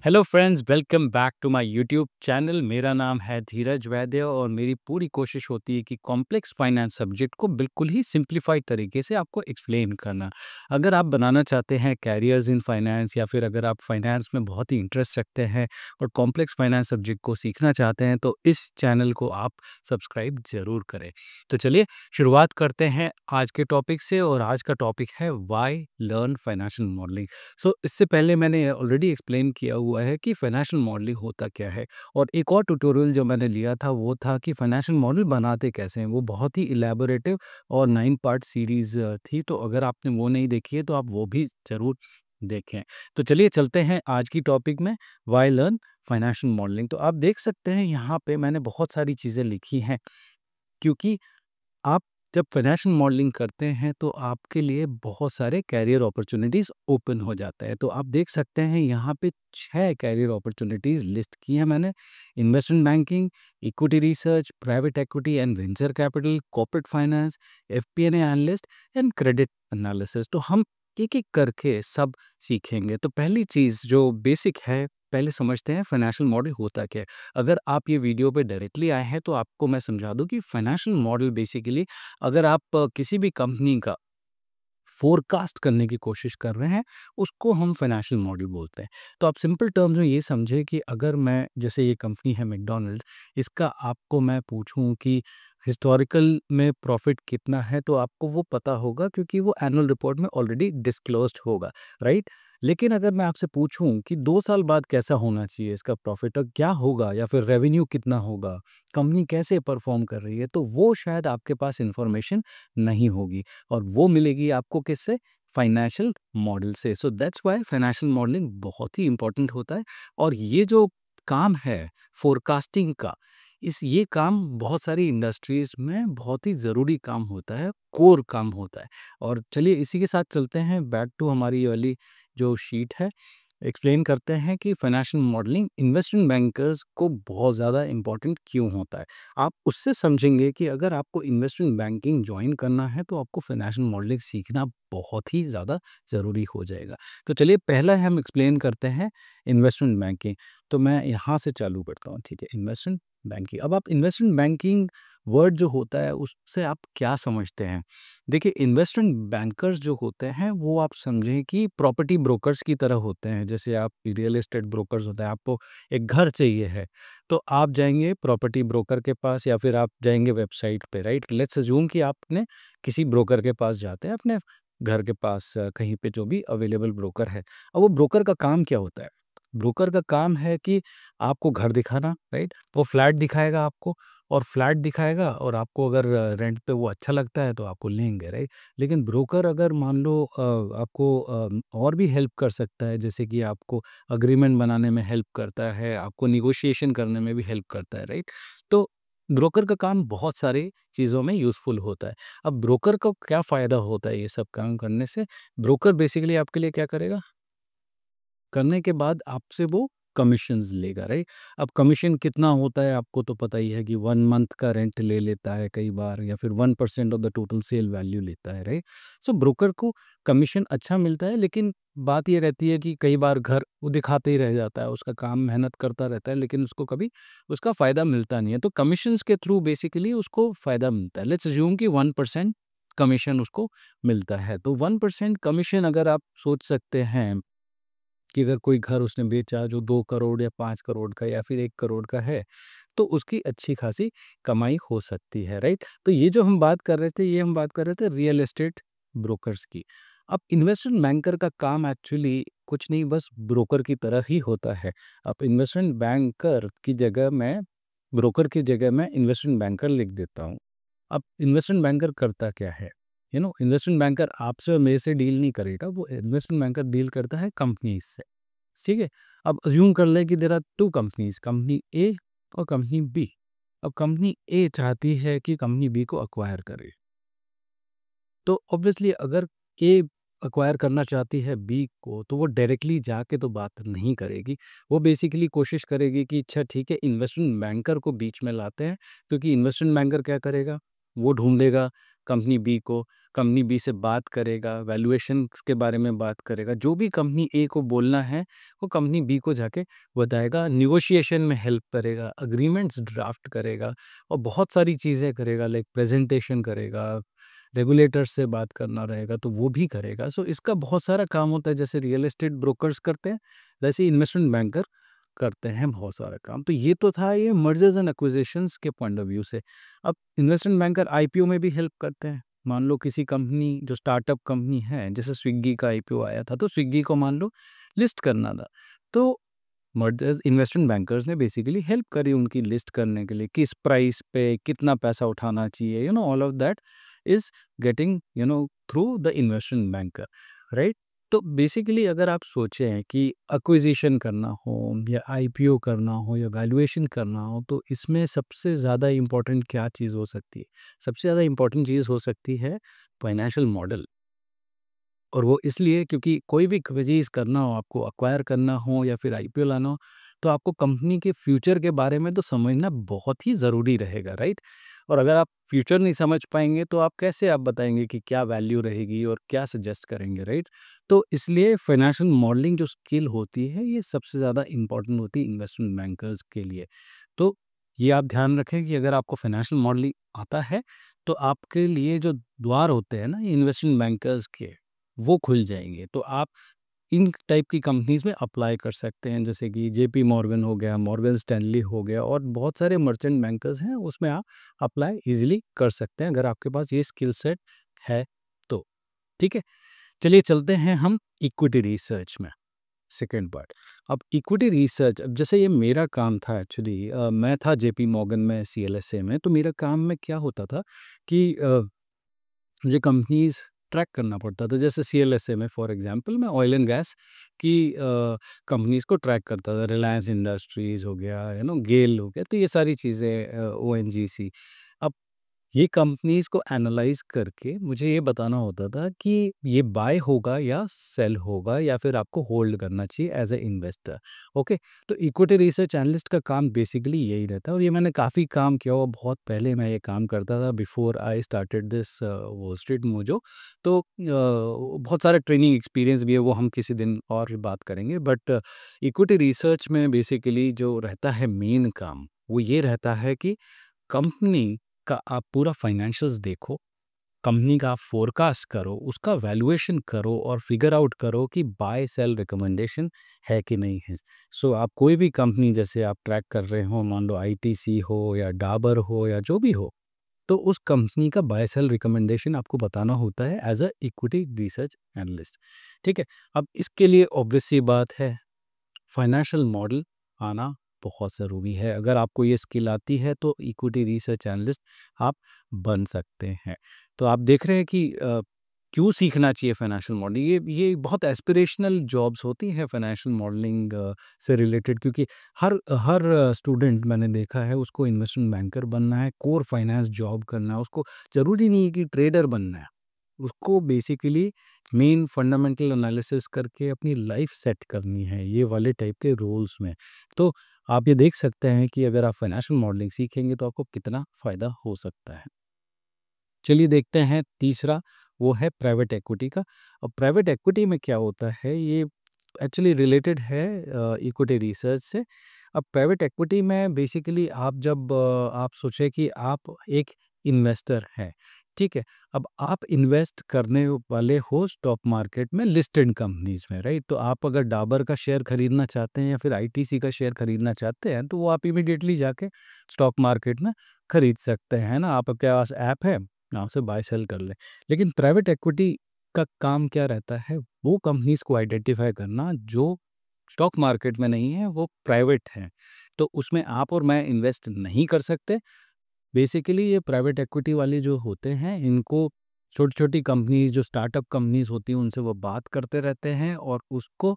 Hello friends, welcome back to my YouTube channel. मेरा नाम है धीरज वैद्य और मेरी पूरी कोशिश होती है कि कॉम्प्लेक्स फाइनेंस सब्जेक्ट को बिल्कुल ही सिंप्लीफाइड तरीके से आपको एक्सप्लेन करना। अगर आप बनाना चाहते हैं कैरियर्स इन फाइनेंस या फिर अगर आप फाइनेंस में बहुत ही इंटरेस्ट रखते हैं और कॉम्प्लेक्स फाइनेंस सब्जेक्ट को सीखना चाहते हैं तो इस चैनल को आप सब्सक्राइब ज़रूर करें। तो चलिए शुरुआत करते हैं आज के टॉपिक से और आज का टॉपिक है व्हाई लर्न फाइनेंशियल मॉडलिंग। इससे पहले मैंने ऑलरेडी एक्सप्लेन किया हुआ है कि फाइनेंशियल मॉडलिंग होता क्या है। और एक और ट्यूटोरियल जो मैंने लिया था वो था कि फाइनेंशियल मॉडल बनाते कैसे हैं। वो बहुत ही इलेबोरेटिव और 9 पार्ट सीरीज़ थी, तो अगर आपने वो नहीं देखी है तो आप वो भी ज़रूर देखें। तो चलिए चलते हैं आज की टॉपिक में, व्हाई लर्न फाइनेंशियल मॉडलिंग। तो आप देख सकते हैं यहाँ पे मैंने बहुत सारी चीज़ें लिखी हैं, क्योंकि आप जब फाइनेंशियल मॉडलिंग करते हैं तो आपके लिए बहुत सारे कैरियर अपॉर्चुनिटीज़ ओपन हो जाते हैं। तो आप देख सकते हैं यहाँ पे 6 कैरियर अपॉर्चुनिटीज़ लिस्ट की हैं मैंने। Investment banking, equity research, private equity and venture capital, corporate finance, FPNA analyst and credit analysis. तो हम एक-एक करके सब सीखेंगे। तो पहली चीज़ जो बेसिक है, पहले समझते हैं फाइनेंशियल मॉडल होता क्या है। अगर आप ये वीडियो पे डायरेक्टली आए हैं तो आपको मैं समझा दूं कि फाइनेंशियल मॉडल बेसिकली, अगर आप किसी भी कंपनी का फोरकास्ट करने की कोशिश कर रहे हैं, उसको हम फाइनेंशियल मॉडल बोलते हैं। तो आप सिंपल टर्म्स में ये समझे कि अगर मैं, जैसे ये कंपनी है मैकडॉनल्ड्स, इसका आपको मैं पूछूं कि हिस्टोरिकल में प्रॉफिट कितना है, तो आपको वो पता होगा क्योंकि वो एनुअल रिपोर्ट में ऑलरेडी डिस्क्लोज्ड होगा, राइट। लेकिन अगर मैं आपसे पूछूं कि 2 साल बाद कैसा होना चाहिए इसका प्रॉफिट, और क्या होगा या फिर रेवेन्यू कितना होगा, कंपनी कैसे परफॉर्म कर रही है, तो वो शायद आपके पास इंफॉर्मेशन नहीं होगी। और वो मिलेगी आपको किससे? फाइनेंशियल मॉडल से। So that's why financial modelling बहुत ही इंपॉर्टेंट होता है। और ये जो काम है फोरकास्टिंग का, इस ये काम बहुत सारी इंडस्ट्रीज में बहुत ही ज़रूरी काम होता है, कोर काम होता है। और चलिए इसी के साथ चलते हैं बैक टू हमारी ये वाली जो शीट है। एक्सप्लेन करते हैं कि फाइनेंशियल मॉडलिंग इन्वेस्टमेंट बैंकर्स को बहुत ज़्यादा इम्पोर्टेंट क्यों होता है। आप उससे समझेंगे कि अगर आपको इन्वेस्टमेंट बैंकिंग ज्वाइन करना है तो आपको फाइनेंशियल मॉडलिंग सीखना बहुत ही ज़्यादा ज़रूरी हो जाएगा। तो चलिए पहला हम एक्सप्लेन करते हैं इन्वेस्टमेंट बैंकिंग। तो मैं यहाँ से चालू करता हूँ, ठीक है। इन्वेस्टमेंट बैंकिंग, अब आप इन्वेस्टमेंट बैंकिंग वर्ड जो होता है उससे आप क्या समझते हैं? देखिए, इन्वेस्टमेंट बैंकर्स जो होते हैं वो आप समझें कि प्रॉपर्टी ब्रोकर्स की तरह होते हैं। जैसे आप रियल एस्टेट ब्रोकर्स होते हैं, आपको एक घर चाहिए है तो आप जाएंगे प्रॉपर्टी ब्रोकर के पास या फिर आप जाएंगे वेबसाइट पे, राइट। लेट्स अज्यूम कि आपने किसी ब्रोकर के पास जाते हैं अपने घर के पास, कहीं पे जो भी अवेलेबल ब्रोकर है। अब वो ब्रोकर का काम क्या होता है? ब्रोकर का काम है कि आपको घर दिखाना, राइट। वो फ्लैट दिखाएगा आपको, और फ्लैट दिखाएगा और आपको अगर रेंट पे वो अच्छा लगता है तो आपको लेंगे, राइट। लेकिन ब्रोकर अगर मान लो आपको और भी हेल्प कर सकता है, जैसे कि आपको अग्रीमेंट बनाने में हेल्प करता है, आपको निगोशिएशन करने में भी हेल्प करता है, राइट। तो ब्रोकर का काम बहुत सारी चीज़ों में यूज़फुल होता है। अब ब्रोकर को क्या फ़ायदा होता है ये सब काम करने से? ब्रोकर बेसिकली आपके लिए क्या करेगा? करने के बाद आपसे वो कमीशंस लेगा, राइट। अब कमीशन कितना होता है आपको तो पता ही है कि 1 मंथ का रेंट ले लेता है कई बार, या फिर 1% of the total sale value लेता है, राइट। सो ब्रोकर को कमीशन अच्छा मिलता है, लेकिन बात ये रहती है कि कई बार घर वो दिखाते ही रह जाता है, उसका काम मेहनत करता रहता है लेकिन उसको कभी उसका फ़ायदा मिलता नहीं है। तो कमीशंस के थ्रू बेसिकली उसको फ़ायदा मिलता है। लेट्स अज्यूम कि 1% कमीशन उसको मिलता है। तो 1% कमीशन अगर आप सोच सकते हैं कि अगर कोई घर उसने बेचा जो 2 करोड़ या 5 करोड़ का या फिर 1 करोड़ का है, तो उसकी अच्छी खासी कमाई हो सकती है, राइट? तो ये जो हम बात कर रहे थे, ये हम बात कर रहे थे रियल एस्टेट ब्रोकर्स की। अब इन्वेस्टमेंट बैंकर का काम एक्चुअली कुछ नहीं, बस ब्रोकर की तरह ही होता है। अब इन्वेस्टमेंट बैंकर की जगह मैं, ब्रोकर की जगह मैं इन्वेस्टमेंट बैंकर लिख देता हूँ। अब इन्वेस्टमेंट बैंकर करता क्या है? इन्वेस्टमेंट बैंकर आपसे और मेरे से डील नहीं करेगा, वो इन्वेस्टमेंट बैंकर डील करता है कंपनीज से, ठीक है। अब अज्यूम कर लें कि देयर आर 2 कंपनीज, कंपनी ए और कंपनी बी। अब कंपनी ए चाहती है कि कंपनी बी को अक्वायर करे, तो ऑब्वियसली अगर ए अक्वायर करना चाहती है बी को, तो वो डायरेक्टली जाके तो बात नहीं करेगी। वो बेसिकली कोशिश करेगी कि अच्छा ठीक है, इन्वेस्टमेंट बैंकर को बीच में लाते हैं, क्योंकि इन्वेस्टमेंट बैंकर क्या करेगा? वो ढूंढेगा कंपनी बी को, कंपनी बी से बात करेगा, वैल्यूएशन के बारे में बात करेगा, जो भी कंपनी ए को बोलना है वो कंपनी बी को जाके बताएगा, निगोशिएशन में हेल्प करेगा, अग्रीमेंट्स ड्राफ्ट करेगा और बहुत सारी चीज़ें करेगा, लाइक प्रेजेंटेशन करेगा, रेगुलेटर्स से बात करना रहेगा तो वो भी करेगा। सो इसका बहुत सारा काम होता है, जैसे रियल एस्टेट ब्रोकर्स करते हैं वैसे इन्वेस्टमेंट बैंकर करते हैं बहुत सारा काम। तो ये तो था ये मर्जर्स एंड एक्विजिशंस के पॉइंट ऑफ व्यू से। अब इन्वेस्टमेंट बैंकर आईपीओ में भी हेल्प करते हैं। मान लो किसी कंपनी जो स्टार्टअप कंपनी है, जैसे स्विग्गी का आईपीओ आया था, तो स्विग्गी को मान लो लिस्ट करना था, तो मर्जर्स इन्वेस्टमेंट बैंकर्स ने बेसिकली हेल्प करी उनकी लिस्ट करने के लिए, किस प्राइस पे कितना पैसा उठाना चाहिए, all of that is getting through the investment banker, right. तो बेसिकली अगर आप सोचें कि एक्विजिशन करना हो या आईपीओ करना हो या वैल्यूएशन करना हो, तो इसमें सबसे ज़्यादा इम्पोर्टेंट क्या चीज़ हो सकती है? सबसे ज़्यादा इम्पोर्टेंट चीज़ हो सकती है फाइनेंशियल मॉडल। और वो इसलिए क्योंकि कोई भी चीज़ करना हो, आपको एक्वायर करना हो या फिर आईपीओ लाना हो, तो आपको कंपनी के फ्यूचर के बारे में तो समझना बहुत ही ज़रूरी रहेगा, राइट। और अगर आप फ्यूचर नहीं समझ पाएंगे तो आप बताएंगे कि क्या वैल्यू रहेगी और क्या सजेस्ट करेंगे, राइट। तो इसलिए फाइनेंशियल मॉडलिंग जो स्किल होती है ये सबसे ज़्यादा इम्पोर्टेंट होती है इन्वेस्टमेंट बैंकर्स के लिए। तो ये आप ध्यान रखें कि अगर आपको फाइनेंशियल मॉडलिंग आता है तो आपके लिए जो द्वार होते हैं ना इन्वेस्टमेंट बैंकर्स के, वो खुल जाएँगे। तो आप इन टाइप की कंपनीज़ में अप्लाई कर सकते हैं, जैसे कि जेपी मॉर्गन हो गया, मॉर्गन स्टैनली हो गया और बहुत सारे मर्चेंट बैंकर्स हैं, उसमें आप अप्लाई ईज़िली कर सकते हैं, अगर आपके पास ये स्किल सेट है तो। ठीक है? चलिए चलते हैं हम इक्विटी रिसर्च में, सेकंड पार्ट। अब इक्विटी रिसर्च, अब जैसे ये मेरा काम था एक्चुअली, मैं था जेपी मॉर्गन में सीएलएसए में, तो मेरा काम में क्या होता था कि मुझे कंपनीज़ ट्रैक करना पड़ता था। जैसे सीएलएसए में फॉर एग्ज़ाम्पल मैं ऑयल एंड गैस की कंपनीज़ को ट्रैक करता था। रिलायंस इंडस्ट्रीज़ हो गया, गेल हो गया, तो ये सारी चीज़ें, ओएनजीसी। अब ये कंपनीज़ को एनालाइज़ करके मुझे ये बताना होता था कि ये बाय होगा या सेल होगा या फिर आपको होल्ड करना चाहिए एज़ अ इन्वेस्टर। ओके, तो इक्विटी रिसर्च एनालिस्ट का काम बेसिकली यही रहता है और ये मैंने काफ़ी काम किया हुआ, बहुत पहले मैं ये काम करता था before I started this wall street mojo. तो बहुत सारे ट्रेनिंग एक्सपीरियंस भी है, वो हम किसी दिन और भी बात करेंगे। बट इक्विटी रिसर्च में बेसिकली जो रहता है मेन काम, वो ये रहता है कि कंपनी का आप पूरा फाइनेंशियल्स देखो, कंपनी का आप फोरकास्ट करो, उसका वैल्यूएशन करो और फिगर आउट करो कि बाय सेल रिकमेंडेशन है कि नहीं है। सो आप कोई भी कंपनी जैसे आप ट्रैक कर रहे हो, मान लो आईटीसी हो या डाबर हो या जो भी हो, तो उस कंपनी का बाय सेल रिकमेंडेशन आपको बताना होता है as a equity research analyst. ठीक है, अब इसके लिए ऑब्वियस सी बात है, फाइनेंशियल मॉडल आना बहुत ज़रूरी है। अगर आपको ये स्किल आती है तो इक्विटी रिसर्च एनालिस्ट आप बन सकते हैं। तो आप देख रहे हैं कि क्यों सीखना चाहिए फाइनेंशियल मॉडलिंग। ये बहुत एस्पिरेशनल जॉब्स होती हैं फाइनेंशियल मॉडलिंग से रिलेटेड, क्योंकि हर हर स्टूडेंट मैंने देखा है उसको इन्वेस्टमेंट बैंकर बनना है, कोर फाइनेंस जॉब करना है, उसको ज़रूरी नहीं है कि ट्रेडर बनना है। उसको बेसिकली मेन फंडामेंटल एनालिसिस करके अपनी लाइफ सेट करनी है ये वाले टाइप के रोल्स में। तो आप ये देख सकते हैं कि अगर आप फाइनेंशियल मॉडलिंग सीखेंगे तो आपको कितना फ़ायदा हो सकता है। चलिए देखते हैं तीसरा, वो है प्राइवेट इक्विटी का। अब प्राइवेट इक्विटी में क्या होता है, ये एक्चुअली रिलेटेड है इक्विटी रिसर्च से। अब प्राइवेट इक्विटी में बेसिकली आप जब आप सोचें कि आप एक इन्वेस्टर हैं, ठीक है? अब आप इन्वेस्ट करने वाले हो स्टॉक मार्केट में लिस्टेड कंपनीज़ में, राइट? तो आप अगर डाबर का शेयर खरीदना चाहते हैं या फिर आईटीसी का शेयर खरीदना चाहते हैं, तो वो आप इमीडिएटली जाके स्टॉक मार्केट में खरीद सकते हैं ना, आपके पास ऐप है, आप से बाय सेल कर लें। लेकिन प्राइवेट इक्विटी का काम क्या रहता है, वो कंपनीज़ को आइडेंटिफ़ाई करना जो स्टॉक मार्केट में नहीं है, वो प्राइवेट हैं। तो उसमें आप और मैं इन्वेस्ट नहीं कर सकते। बेसिकली ये प्राइवेट इक्विटी वाले जो होते हैं, इनको छोटी-छोटी कंपनीज़ जो स्टार्टअप कंपनीज़ होती हैं, उनसे वो बात करते रहते हैं और उसको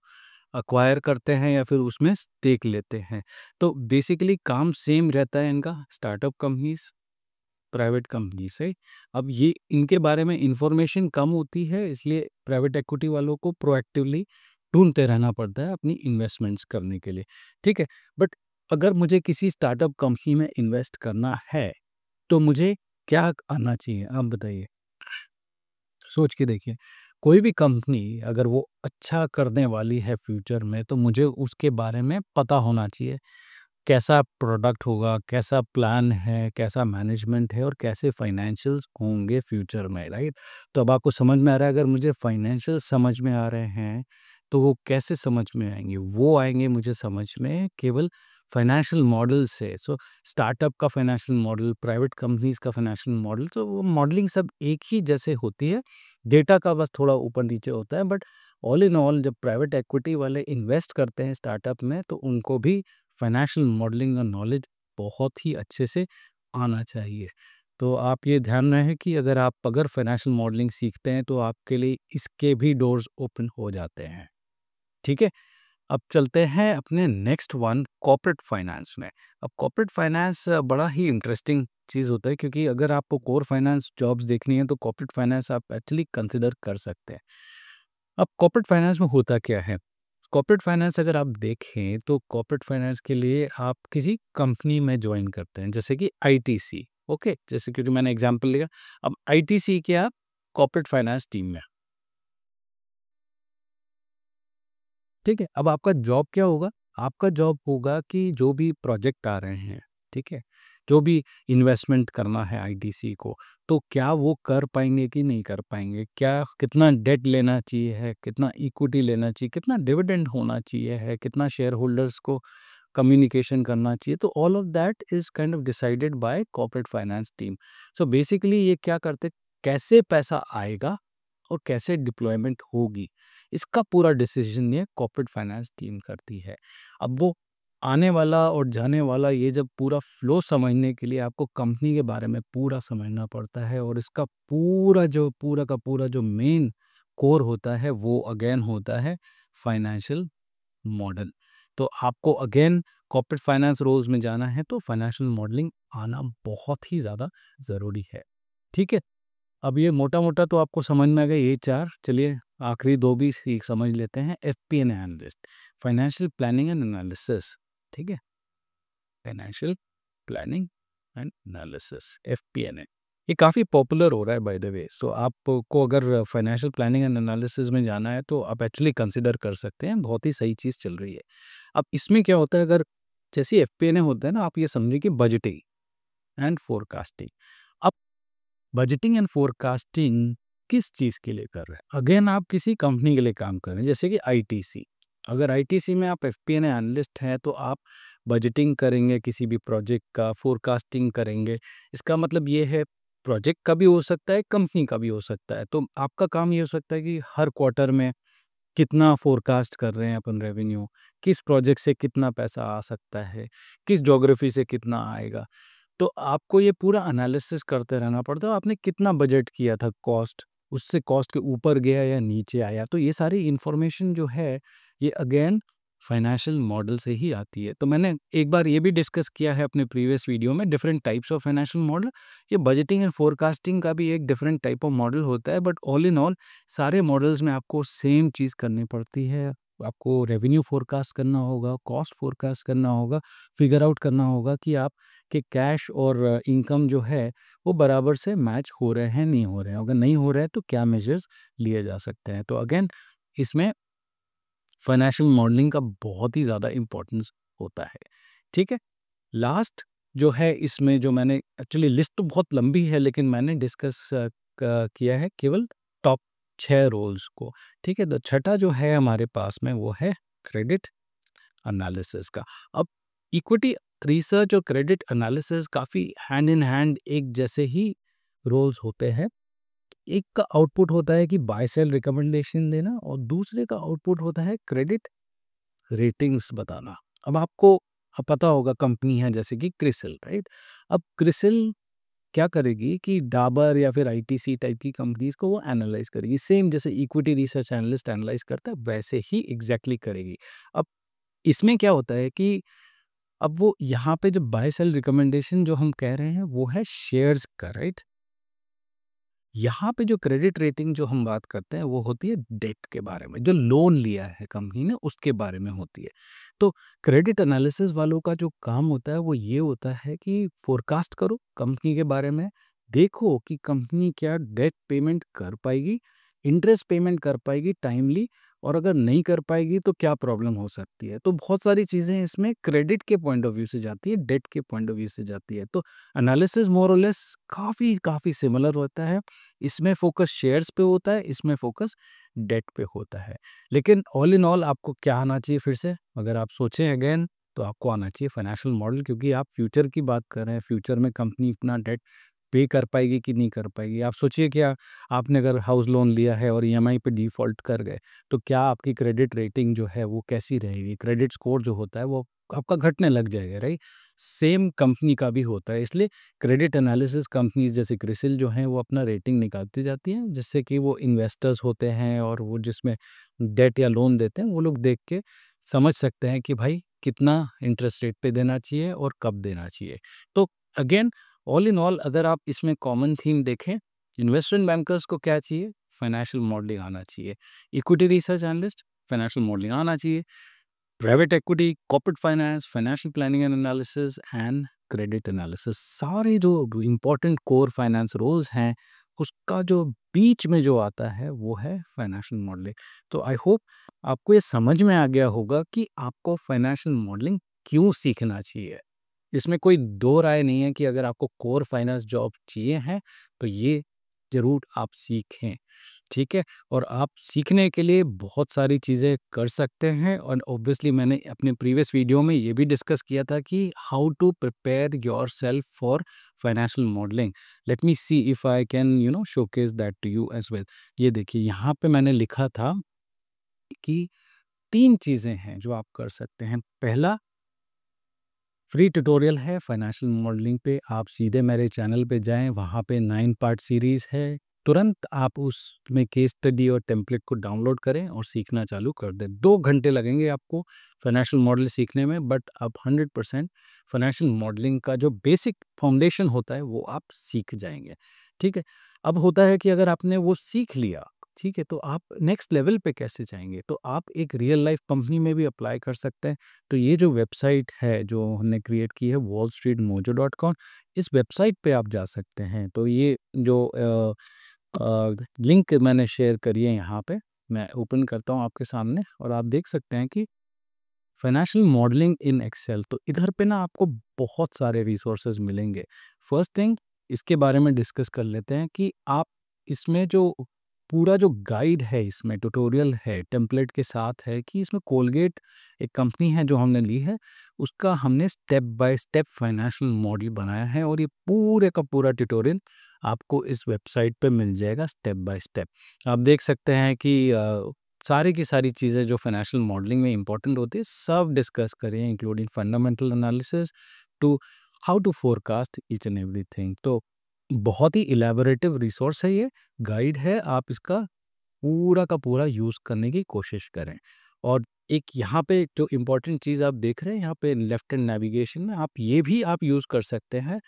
एक्वायर करते हैं या फिर उसमें स्टेक लेते हैं। तो बेसिकली काम सेम रहता है इनका, स्टार्टअप कंपनीज़, प्राइवेट कंपनी से। अब ये इनके बारे में इंफॉर्मेशन कम होती है, इसलिए प्राइवेट इक्विटी वालों को प्रोएक्टिवली ढूंढते रहना पड़ता है अपनी इन्वेस्टमेंट्स करने के लिए। ठीक है, बट अगर मुझे किसी स्टार्टअप कंपनी में इन्वेस्ट करना है तो मुझे क्या आना चाहिए, आप बताइए। सोच के देखिए, कोई भी कंपनी अगर वो अच्छा करने वाली है फ्यूचर में, तो मुझे उसके बारे में पता होना चाहिए। कैसा प्रोडक्ट होगा, कैसा प्लान है, कैसा मैनेजमेंट है और कैसे फाइनेंशियल्स होंगे फ्यूचर में, राइट? तो अब आपको समझ में आ रहा है, अगर मुझे फाइनेंशियल समझ में आ रहे हैं, तो वो कैसे समझ में आएँगे? वो आएँगे मुझे समझ में केवल फाइनेंशियल मॉडल से। सो स्टार्टअप का फाइनेंशियल मॉडल, प्राइवेट कंपनीज़ का फाइनेंशियल मॉडल, तो वो मॉडलिंग सब एक ही जैसे होती है। डेटा का बस थोड़ा ऊपर-नीचे होता है, बट ऑल इन ऑल जब प्राइवेट इक्विटी वाले इन्वेस्ट करते हैं स्टार्टअप में, तो उनको भी फाइनेंशियल मॉडलिंग का नॉलेज बहुत ही अच्छे से आना चाहिए। तो आप ये ध्यान रहे कि अगर फाइनेंशियल मॉडलिंग सीखते हैं, तो आपके लिए इसके भी डोर्स ओपन हो जाते हैं। ठीक है? अब चलते हैं अपने नेक्स्ट वन, कॉर्पोरेट फाइनेंस में। अब कॉर्पोरेट फाइनेंस बड़ा ही इंटरेस्टिंग चीज़ होता है, क्योंकि अगर आपको कोर फाइनेंस जॉब्स देखनी है, तो कॉर्पोरेट फाइनेंस आप एक्चुअली कंसिडर कर सकते हैं। अब कॉर्पोरेट फाइनेंस में होता क्या है? कॉर्पोरेट फाइनेंस अगर आप देखें, तो कॉर्पोरेट फाइनेंस के लिए आप किसी कंपनी में जॉइन करते हैं, जैसे कि आईटीसी, ओके? जैसे क्योंकि मैंने एग्ज़ाम्पल लिया, अब आईटीसी के आप कॉर्पोरेट फाइनेंस टीम में, ठीक है? अब आपका जॉब क्या होगा? आपका जॉब होगा कि जो भी प्रोजेक्ट आ रहे हैं, ठीक है? जो भी इन्वेस्टमेंट करना है आईटीसी को, तो क्या वो कर पाएँगे कि नहीं कर पाएँगे? क्या कितना डेट लेना चाहिए है, कितना इक्विटी लेना चाहिए, कितना डिविडेंड होना चाहिए है, कितना शेयर होल्डर्स को कम्युनिकेशन करना चाहिए, तो all of that is kind of decided by corporate finance team. So basically ये क्या करते, कैसे पैसा आएगा और कैसे डिप्लॉयमेंट होगी, इसका पूरा डिसीजन ये कॉर्पोरेट फाइनेंस टीम करती है। अब वो आने वाला और जाने वाला ये जब पूरा फ्लो समझने के लिए आपको कंपनी के बारे में पूरा समझना पड़ता है, और इसका पूरा का पूरा जो मेन कोर होता है, वो अगेन होता है फाइनेंशियल मॉडल। तो आपको अगेन कॉर्पोरेट फाइनेंस रोल्स में जाना है, तो फाइनेंशियल मॉडलिंग आना बहुत ही ज़्यादा ज़रूरी है। ठीक है? अब ये मोटा-मोटा तो आपको समझ में आ गए ये 4, चलिए आखिरी 2 भी सीख समझ लेते हैं। FPNA analyst, financial planning and analysis, ठीक है? Financial planning and analysis, FPNA. ये काफ़ी पॉपुलर हो रहा है बाय द वे। सो आपको अगर फाइनेंशियल प्लानिंग एंड एनालिसिस में जाना है, तो आप एक्चुअली कंसिडर कर सकते हैं, बहुत ही सही चीज़ चल रही है। अब इसमें क्या होता है, अगर जैसे एफपीएनए होता है ना, आप ये समझिए कि बजटिंग एंड फोरकास्टिंग। अब बजटिंग एंड फोरकास्टिंग किस चीज़ के लिए कर रहे हैं? अगेन आप किसी कंपनी के लिए काम कर रहे हैं, जैसे कि आईटीसी। अगर आईटीसी में आप एफपीएनए एनालिस्ट हैं, तो आप बजटिंग करेंगे किसी भी प्रोजेक्ट का, फोरकास्टिंग करेंगे। इसका मतलब ये है, प्रोजेक्ट का भी हो सकता है, कंपनी का भी हो सकता है। तो आपका काम ये हो सकता है कि हर क्वार्टर में कितना फोरकास्ट कर रहे हैं अपन रेवेन्यू, किस प्रोजेक्ट से कितना पैसा आ सकता है, किस ज्योग्राफी से कितना आएगा। तो आपको ये पूरा एनालिसिस करते रहना पड़ता है, आपने कितना बजट किया था कॉस्ट, उससे कॉस्ट के ऊपर गया या नीचे आया। तो ये सारी इन्फॉर्मेशन जो है, ये अगेन फाइनेंशियल मॉडल से ही आती है। तो मैंने एक बार ये भी डिस्कस किया है अपने प्रीवियस वीडियो में, different types of financial model. ये बजटिंग एंड फोरकास्टिंग का भी एक डिफरेंट टाइप ऑफ मॉडल होता है, बट ऑल इन ऑल सारे मॉडल्स में आपको सेम चीज़ करनी पड़ती है। आपको रेवेन्यू फोरकास्ट करना होगा, कॉस्ट फोरकास्ट करना होगा, फिगर आउट करना होगा कि आप कि कैश और इनकम जो है, वो बराबर से मैच हो रहे हैं, नहीं हो रहे हैं। अगर नहीं हो रहे हैं, तो क्या मेजर्स लिए जा सकते हैं। तो अगेन इसमें फाइनेंशियल मॉडलिंग का बहुत ही ज़्यादा इम्पोर्टेंस होता है। ठीक है? लास्ट जो है इसमें, जो मैंने एक्चुअली लिस्ट तो बहुत लंबी है, लेकिन मैंने डिस्कस किया है केवल टॉप 6 रोल्स को। ठीक है? तो छठा जो है हमारे पास में, वो है क्रेडिट एनालिसिस का। अब इक्विटी रिसर्च और क्रेडिट एनालिसिस काफ़ी हैंड इन हैंड एक जैसे ही रोल्स होते हैं। एक का आउटपुट होता है कि बाय सेल रिकमेंडेशन देना, और दूसरे का आउटपुट होता है क्रेडिट रेटिंग्स बताना। अब आपको पता होगा कंपनी है जैसे कि क्रिसिल, राइट? अब क्रिसिल क्या करेगी कि डाबर या फिर आईटीसी टाइप की कंपनीज को वो एनालाइज करेगी, सेम जैसे इक्विटी रिसर्च एनालिस्ट एनालाइज करता है, वैसे ही एग्जैक्टली करेगी। अब इसमें क्या होता है कि अब वो यहाँ पे जो बाय सेल रिकमेंडेशन जो हम कह रहे हैं, वो है शेयर्स का, राइट? यहाँ पे जो क्रेडिट रेटिंग जो हम बात करते हैं, वो होती है डेट के बारे में, जो लोन लिया है कंपनी ने उसके बारे में होती है। तो क्रेडिट एनालिसिस वालों का जो काम होता है, वो ये होता है कि फोरकास्ट करो कंपनी के बारे में, देखो कि कंपनी क्या डेट पेमेंट कर पाएगी, इंटरेस्ट पेमेंट कर पाएगी टाइमली, और अगर नहीं कर पाएगी तो क्या प्रॉब्लम हो सकती है। तो बहुत सारी चीज़ें इसमें क्रेडिट के पॉइंट ऑफ व्यू से जाती है, डेट के पॉइंट ऑफ व्यू से जाती है। तो एनालिसिस मोर और लेस काफ़ी काफ़ी सिमिलर होता है। इसमें फोकस शेयर्स पे होता है, इसमें फोकस डेट पे होता है। लेकिन ऑल इन ऑल आपको क्या आना चाहिए फिर से? अगर आप सोचें अगेन, तो आपको आना चाहिए फाइनेंशियल मॉडल, क्योंकि आप फ्यूचर की बात कर रहे हैं। फ्यूचर में कंपनी इतना डेट पे कर पाएगी कि नहीं कर पाएगी। आप सोचिए कि आपने अगर हाउस लोन लिया है और ईएमआई पे डिफ़ॉल्ट कर गए, तो क्या आपकी क्रेडिट रेटिंग जो है वो कैसी रहेगी? क्रेडिट स्कोर जो होता है वो आपका घटने लग जाएगा, राइट? सेम कंपनी का भी होता है। इसलिए क्रेडिट एनालिसिस कंपनीज़ जैसे क्रिसिल जो हैं वो अपना रेटिंग निकालती जाती हैं, जिससे कि वो इन्वेस्टर्स होते हैं और वो जिसमें डेट या लोन देते हैं, वो लोग देख के समझ सकते हैं कि भाई कितना इंटरेस्ट रेट पे देना चाहिए और कब देना चाहिए। तो अगेन, ऑल इन ऑल अगर आप इसमें कॉमन थीम देखें, इन्वेस्टमेंट बैंकर्स को क्या चाहिए? फाइनेंशियल मॉडलिंग आना चाहिए। Equity research analyst, financial modelling आना चाहिए। Private equity, corporate finance, financial planning and analysis and credit analysis, सारे जो इम्पोर्टेंट कोर फाइनेंस रोल्स हैं, उसका जो बीच में जो आता है वो है फाइनेंशियल मॉडलिंग। तो आई होप आपको ये समझ में आ गया होगा कि आपको फाइनेंशियल मॉडलिंग क्यों सीखना चाहिए। इसमें कोई दो राय नहीं है कि अगर आपको कोर फाइनेंस जॉब चाहिए है, तो ये ज़रूर आप सीखें, ठीक है? और आप सीखने के लिए बहुत सारी चीज़ें कर सकते हैं, और ऑब्वियसली मैंने अपने प्रीवियस वीडियो में ये भी डिस्कस किया था कि how to prepare yourself for financial modelling. Let me see if I can showcase that to you as well. ये देखिए, यहाँ पे मैंने लिखा था कि 3 चीज़ें हैं जो आप कर सकते हैं। पहला, फ्री ट्यूटोरियल है फाइनेंशियल मॉडलिंग पे। आप सीधे मेरे चैनल पे जाएँ, वहाँ पे 9 पार्ट सीरीज़ है। तुरंत आप उसमें केस स्टडी और टेम्पलेट को डाउनलोड करें और सीखना चालू कर दें। 2 घंटे लगेंगे आपको फाइनेंशियल मॉडल सीखने में, बट आप 100% फाइनेंशियल मॉडलिंग का जो बेसिक फाउंडेशन होता है वो आप सीख जाएँगे, ठीक है? अब होता है कि अगर आपने वो सीख लिया, ठीक है, तो आप नेक्स्ट लेवल पे कैसे जाएँगे? तो आप एक रियल लाइफ़ कंपनी में भी अप्लाई कर सकते हैं। तो ये जो वेबसाइट है जो हमने क्रिएट की है, wallstreetmojo.com, इस वेबसाइट पे आप जा सकते हैं। तो ये जो लिंक मैंने शेयर करी है यहाँ पे, मैं ओपन करता हूँ आपके सामने, और आप देख सकते हैं कि फाइनेंशियल मॉडलिंग इन एक्सेल। तो इधर पे ना आपको बहुत सारे रिसोर्सेज मिलेंगे। फर्स्ट थिंग, इसके बारे में डिस्कस कर लेते हैं कि आप इसमें जो पूरा जो गाइड है, इसमें ट्यूटोरियल है, टेम्पलेट के साथ है, कि इसमें कोलगेट एक कंपनी है जो हमने ली है, उसका हमने step by step financial model बनाया है, और ये पूरे का पूरा ट्यूटोरियल आपको इस वेबसाइट पे मिल जाएगा स्टेप बाय स्टेप। आप देख सकते हैं कि सारी की सारी चीज़ें जो फाइनेंशियल मॉडलिंग में इंपॉर्टेंट होती है, सब डिस्कस करें, including fundamental analysis to how to forecast each and everything. तो बहुत ही इलैबोरेटिव रिसोर्स है ये, गाइड है, आप इसका पूरा का पूरा यूज़ करने की कोशिश करें। और एक यहाँ पे जो इम्पोर्टेंट चीज़ आप देख रहे हैं, यहाँ पे लेफ्ट हैंड नेविगेशन में आप ये भी आप यूज़ कर सकते हैं।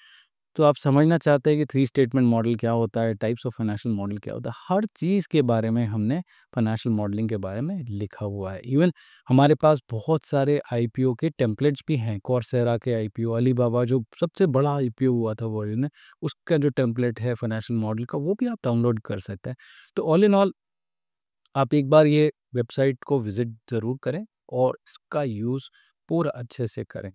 तो आप समझना चाहते हैं कि 3 स्टेटमेंट मॉडल क्या होता है, टाइप्स ऑफ फाइनेंशियल मॉडल क्या होता है, हर चीज़ के बारे में हमने फाइनेंशियल मॉडलिंग के बारे में लिखा हुआ है। इवन हमारे पास बहुत सारे आईपीओ के टेम्पलेट्स भी हैं, कौरसेरा के आईपीओ, अलीबाबा जो सबसे बड़ा आईपीओ हुआ था वर्ल्ड में, उसका जो टेम्पलेट है फाइनेंशियल मॉडल का, वो भी आप डाउनलोड कर सकते हैं। तो ऑल इन ऑल आप एक बार ये वेबसाइट को विज़िट ज़रूर करें और इसका यूज़ पूरा अच्छे से करें।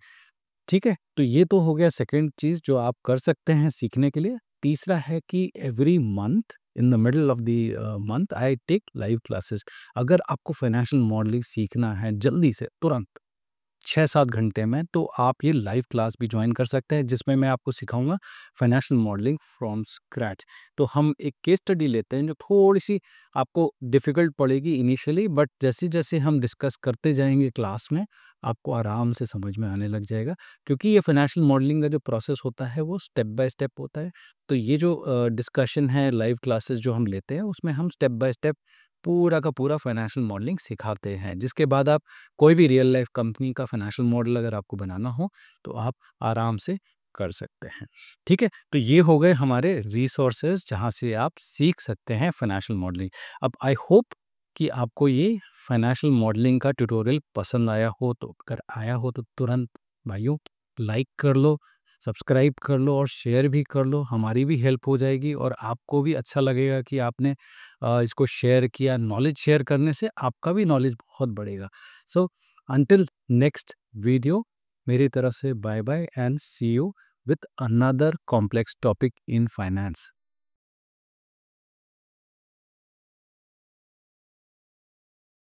ठीक है? तो ये तो हो गया सेकंड चीज़ जो आप कर सकते हैं सीखने के लिए। तीसरा है कि every month in the middle of the month I take live classes. अगर आपको फाइनेंशियल मॉडलिंग सीखना है जल्दी से, तुरंत 6-7 घंटे में, तो आप ये लाइव क्लास भी जॉइन कर सकते हैं, जिसमें मैं आपको सिखाऊँगा फाइनेंशियल मॉडलिंग फ्रॉम स्क्रैच। तो हम एक केस स्टडी लेते हैं जो थोड़ी-सी आपको डिफ़िकल्ट पड़ेगी इनिशियली, बट जैसे-जैसे हम डिस्कस करते जाएँगे क्लास में, आपको आराम से समझ में आने लग जाएगा। क्योंकि ये फाइनेंशियल मॉडलिंग का जो प्रोसेस होता है वो स्टेप बाय स्टेप होता है। तो ये जो डिस्कशन है, लाइव क्लासेस जो हम लेते हैं, उसमें हम स्टेप बाय स्टेप पूरा का पूरा फाइनेंशियल मॉडलिंग सिखाते हैं। जिसके बाद आप कोई भी रियल लाइफ कंपनी का फाइनेंशियल मॉडल अगर आपको बनाना हो, तो आप आराम से कर सकते हैं। ठीक है? तो ये हो गए हमारे रिसोर्सेज़ जहाँ से आप सीख सकते हैं फाइनेंशियल मॉडलिंग। अब आई होप कि आपको ये फाइनेंशियल मॉडलिंग का ट्यूटोरियल पसंद आया हो, तो अगर आया हो तो तुरंत भाइयों लाइक कर लो, सब्सक्राइब कर लो और शेयर भी कर लो, हमारी भी हेल्प हो जाएगी और आपको भी अच्छा लगेगा कि आपने इसको शेयर किया। नॉलेज शेयर करने से आपका भी नॉलेज बहुत बढ़ेगा। सो अंटिल नेक्स्ट वीडियो, मेरी तरफ से bye bye and see you with another complex topic in finance.